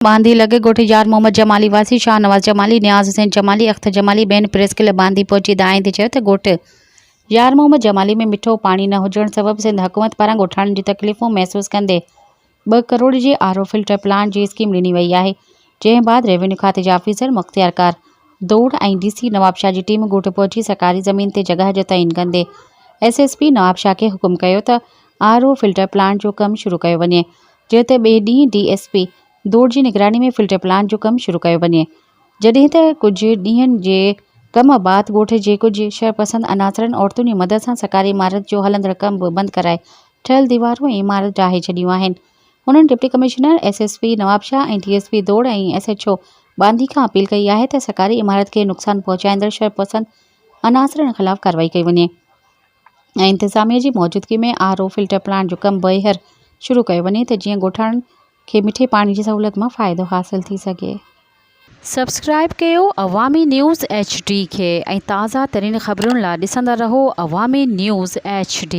बांदी लगे गोठी यार मोहम्मद जमाली वासी शाहनवाज जमाली न्याज हुसैन जमाली अख्तर जमाली बेन प्रेस क्लब बांदी पहुंची दाएं ते चयो त गोठ यार मोहम्मद जमाली में मिठो पानी न हुजण सबब सिंध हुकूमत पारां ॻोठाणनि जी तकलीफ़ूं महसूस कंदे 2 करोड़ जी आरओ फिल्टर प्लांट जी स्कीम ॾिनी वई आहे। जंहिं बाद रेवेन्यू खाते जा ऑफिसर मुख्तियार कार दौड़ ऐं डीसी नवाब शाह जी टीम ॻोठ पहुची सरकारी ज़मीन ते जगह जो तइन कंदे एसएसपी नवाब शाह खे हुकुम कयो त आरओ फिल्टर प्लांट जो कम शुरू कयो वञे, जो त ॿिए ॾींहुं डीएसपी दौड़ जी निगरानी में फिल्टर प्लांट जो कम शुरू कयो वञे। जॾहिं त कुछ ॾींहंनि जे कम बाद ॻोठ जे कुछ शरपसंद अनासरनि औरतुनि जी मदद सां सरकारी इमारत जो हलंदड़ कम बि बंदि कराए ठहियल दीवारूं ऐं इमारत ढाहे छॾियूं आहिनि। हुननि deputy commissioner SSP Nawab Shah ऐं डीएसपी दौड़ ऐं एसएचओ बांदी खां अपील कई आहे त सरकारी इमारत खे नुक़सान पहुचाईंदड़ शरपसंद अनासरनि ख़िलाफ़ कार्रवाई कई वञे ऐं इंतिज़ामिया जी मौजूदगी में आरओ फिल्टर प्लांट जो कम ॿीहर शुरू कयो वञे त जीअं ॻोठाणनि खे मिठे पाणी जी सहूलियत मां फ़ाइदो हासिल थी सघे। सब्सक्राइब कयो अवामी न्यूज़ HD खे ऐं ताज़ा तरीन ख़बरुनि लाइ ॾिसंदा रहो अवामी न्यूज़ HD।